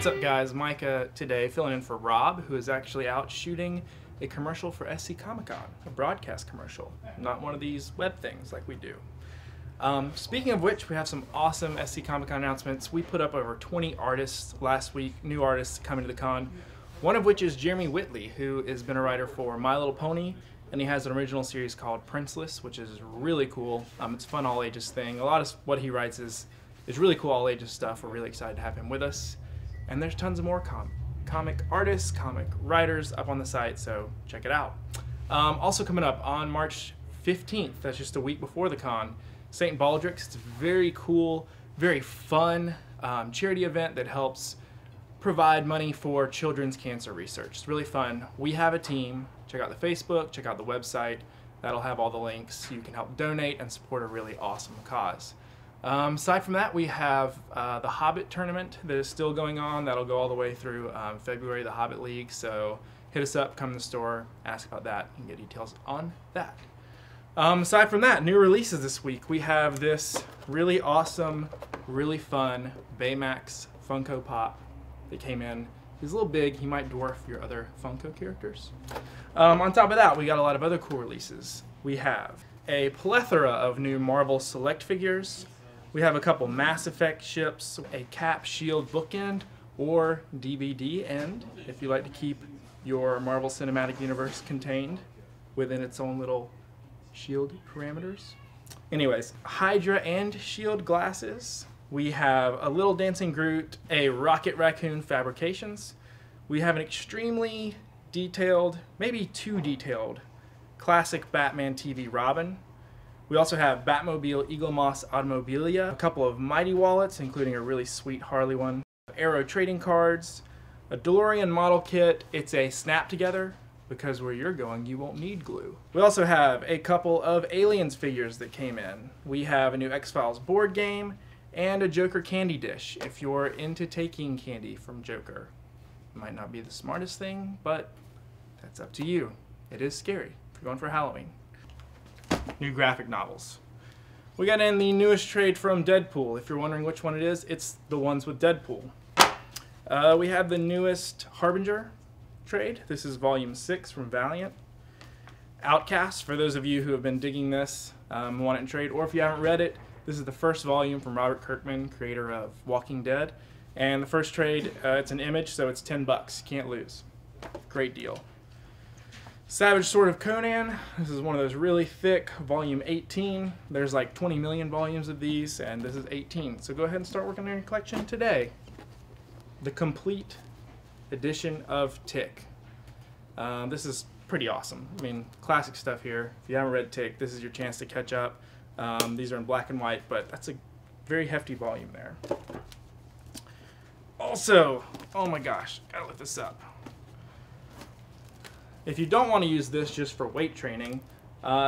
What's up guys, Micah today filling in for Rob, who is actually out shooting a commercial for SC Comic-Con, a broadcast commercial, not one of these web things like we do. Speaking of which, we have some awesome SC Comic-Con announcements. We put up over 20 artists last week, new artists coming to the con, one of which is Jeremy Whitley, who has been a writer for My Little Pony, and he has an original series called Princeless, which is really cool. It's a fun all ages thing. A lot of what he writes is really cool all ages stuff. We're really excited to have him with us. And there's tons of more comic artists, comic writers up on the site, so check it out. Also coming up on March 15th, that's just a week before the con, St. Baldrick's. It's a very cool, very fun charity event that helps provide money for children's cancer research. It's really fun. We have a team. Check out the Facebook, check out the website. That'll have all the links. You can help donate and support a really awesome cause. Aside from that, we have the Hobbit tournament that is still going on. That'll go all the way through February, the Hobbit League. So hit us up, come to the store, ask about that, and get details on that. Aside from that, new releases this week. We have this really awesome, really fun Baymax Funko Pop that came in. He's a little big. He might dwarf your other Funko characters. On top of that, we got a lot of other cool releases. We have a plethora of new Marvel Select figures. We have a couple Mass Effect ships, a Cap Shield bookend, or DVD end, if you like to keep your Marvel Cinematic Universe contained within its own little shield parameters. Anyways, Hydra and Shield glasses. We have a little Dancing Groot, a Rocket Raccoon Fabrications. We have an extremely detailed, maybe too detailed, classic Batman TV Robin. We also have Batmobile Eagle Moss Automobilia, a couple of Mighty Wallets, including a really sweet Harley one, Arrow trading cards, a DeLorean model kit. It's a snap together, because where you're going, you won't need glue. We also have a couple of Aliens figures that came in. We have a new X-Files board game, and a Joker candy dish, if you're into taking candy from Joker. It might not be the smartest thing, but that's up to you. It is scary if you're going for Halloween. New graphic novels. We got in the newest trade from Deadpool. If you're wondering which one it is, it's the ones with Deadpool. We have the newest Harbinger trade. This is volume 6 from Valiant. Outcast, for those of you who have been digging this, want it in trade, or if you haven't read it, this is the first volume from Robert Kirkman, creator of Walking Dead. And the first trade, it's an image, so it's $10. Can't lose. Great deal. Savage Sword of Conan. This is one of those really thick, volume 18. There's like 20 million volumes of these, and this is 18. So go ahead and start working on your collection today. The complete edition of Tick. This is pretty awesome. I mean, classic stuff here. If you haven't read Tick, this is your chance to catch up. These are in black and white, but that's a very hefty volume there. Also, oh my gosh, gotta lift this up. If you don't want to use this just for weight training,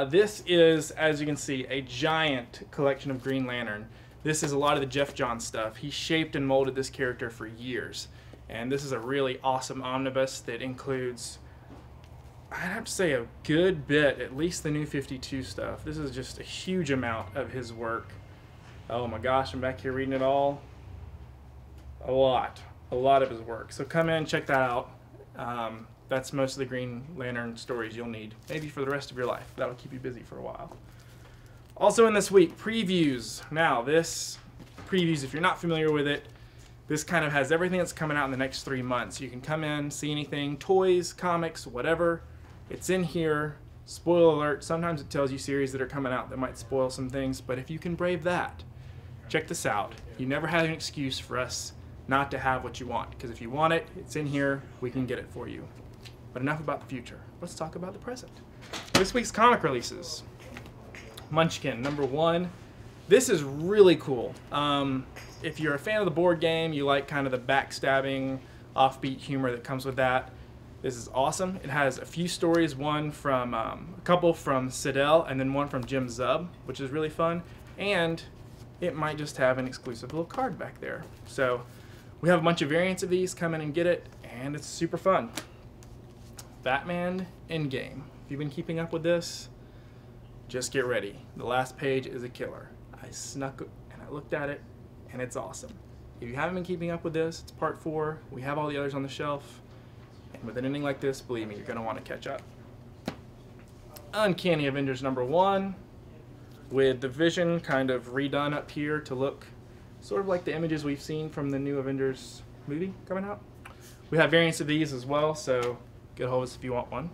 this is, as you can see, a giant collection of Green Lantern. This is a lot of the Jeff Johns stuff. He shaped and molded this character for years. And this is a really awesome omnibus that includes, I'd have to say, a good bit, at least the New 52 stuff. This is just a huge amount of his work. Oh my gosh, I'm back here reading it all. A lot of his work. So come in, check that out. That's most of the Green Lantern stories you'll need, maybe for the rest of your life. That'll keep you busy for a while. Also in this week, previews. Now this previews, if you're not familiar with it, this kind of has everything that's coming out in the next 3 months. You can come in, see anything, toys, comics, whatever. It's in here. Spoiler alert, sometimes it tells you series that are coming out that might spoil some things, but if you can brave that, check this out. You never had an excuse for us not to have what you want, because if you want it, it's in here, we can get it for you. But enough about the future. Let's talk about the present. This week's comic releases. Munchkin, #1. This is really cool. If you're a fan of the board game, you like kind of the backstabbing, offbeat humor that comes with that, this is awesome. It has a few stories, one from, a couple from Sidell, and then one from Jim Zub, which is really fun. And it might just have an exclusive little card back there. So we have a bunch of variants of these. Come in and get it, and it's super fun. Batman Endgame. If you've been keeping up with this, just get ready. The last page is a killer. I snuck and I looked at it, and it's awesome. If you haven't been keeping up with this, it's part 4. We have all the others on the shelf. And with an ending like this, believe me, you're going to want to catch up. Uncanny Avengers #1, with the Vision kind of redone up here to look sort of like the images we've seen from the new Avengers movie coming out. We have variants of these as well, so get a hold of us if you want one.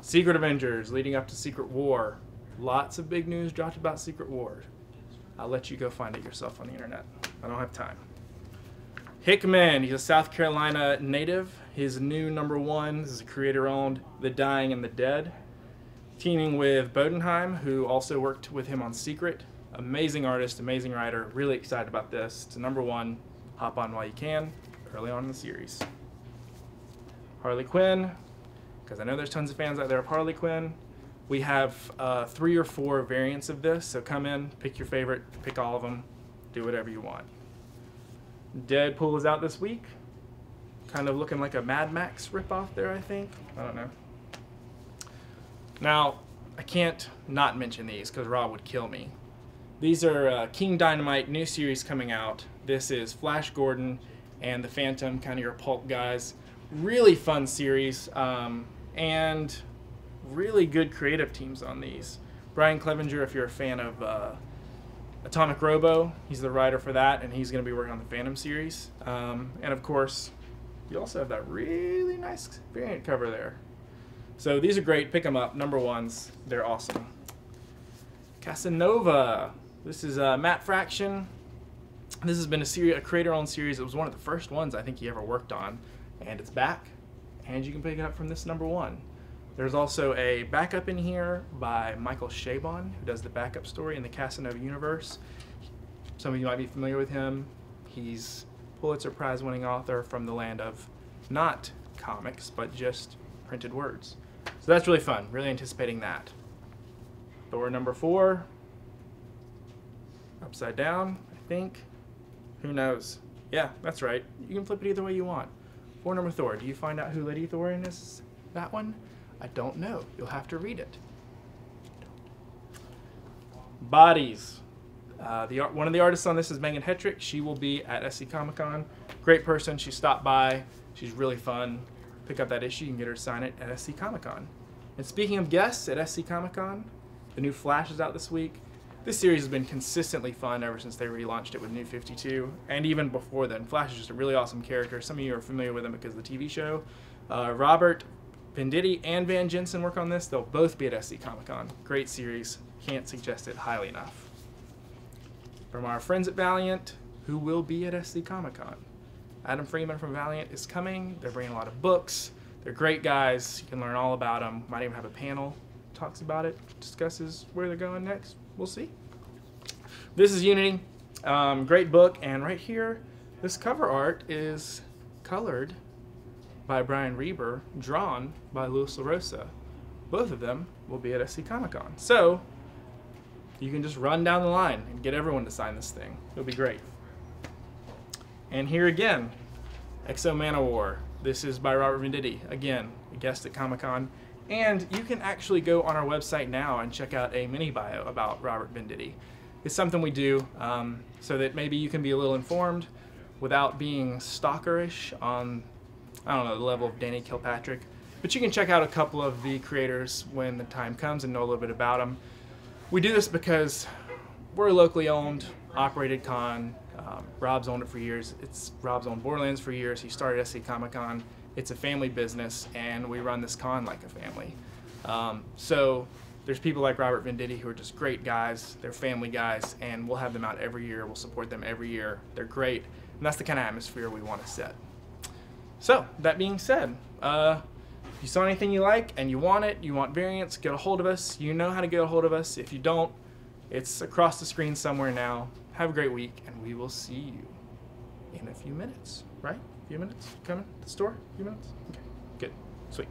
Secret Avengers, leading up to Secret War. Lots of big news dropped about Secret War. I'll let you go find it yourself on the internet. I don't have time. Hickman, he's a South Carolina native. His new #1, this is a creator-owned, The Dying and the Dead. Teaming with Bodenheim, who also worked with him on Secret. Amazing artist, amazing writer. Really excited about this. It's a #1. Hop on while you can, early on in the series. Harley Quinn, because I know there's tons of fans out there of Harley Quinn. We have 3 or 4 variants of this, so come in, pick your favorite, pick all of them, do whatever you want. Deadpool is out this week. Kind of looking like a Mad Max ripoff there, I think. I don't know. Now, I can't not mention these because Rob would kill me. These are King Dynamite, new series coming out. This is Flash Gordon and the Phantom, kind of your pulp guys. Really fun series, and really good creative teams on these. Brian Clevenger, if you're a fan of Atomic Robo, he's the writer for that, and he's going to be working on the Phantom series. And of course, you also have that really nice variant cover there. So these are great. Pick them up. #1s. They're awesome. Casanova. This is Matt Fraction. This has been a creator-owned series. It was one of the first ones I think he ever worked on. And it's back. And you can pick it up from this #1. There's also a backup in here by Michael Chabon, who does the backup story in the Casanova universe. Some of you might be familiar with him. He's Pulitzer Prize-winning author from the land of not comics, but just printed words. So that's really fun. Really anticipating that. Thor #4. Upside down, I think. Who knows? Yeah, that's right. You can flip it either way you want. For Thor. Do you find out who Lady Thorin is? That one? I don't know. You'll have to read it. Bodies. One of the artists on this is Megan Hetrick. She will be at SC Comic Con. Great person. She stopped by. She's really fun. Pick up that issue. You can get her to sign it at SC Comic Con. And speaking of guests at SC Comic Con, the new Flash is out this week. This series has been consistently fun ever since they relaunched it with New 52, and even before then. Flash is just a really awesome character. Some of you are familiar with him because of the TV show. Robert Venditti and Van Jensen work on this. They'll both be at SC Comic Con. Great series. Can't suggest it highly enough. From our friends at Valiant, who will be at SC Comic Con. Adam Freeman from Valiant is coming. They're bringing a lot of books. They're great guys. You can learn all about them. Might even have a panel talks about it, discusses where they're going next. We'll see. This is Unity. Great book. And right here, this cover art is colored by Brian Reber, drawn by Luis LaRosa. Both of them will be at SC Comic Con. So you can just run down the line and get everyone to sign this thing. It'll be great. And here again, Exo Manowar. This is by Robert Venditti. Again, a guest at Comic Con. And you can actually go on our website now and check out a mini bio about Robert Venditti. It's something we do so that maybe you can be a little informed without being stalkerish on, I don't know, the level of Danny Kilpatrick. But you can check out a couple of the creators when the time comes and know a little bit about them. We do this because we're a locally owned, operated con. Rob's owned it for years. Rob's owned Borderlands for years. He started SC Comic Con. It's a family business, and we run this con like a family. So there's people like Robert Venditti who are just great guys. They're family guys, and we'll have them out every year. We'll support them every year. They're great, and that's the kind of atmosphere we want to set. So that being said, if you saw anything you like and you want it, you want variants, get a hold of us. You know how to get a hold of us. If you don't, it's across the screen somewhere now. Have a great week, and we will see you in a few minutes, right? A few minutes? Coming to the store? A few minutes? Okay, good. Sweet.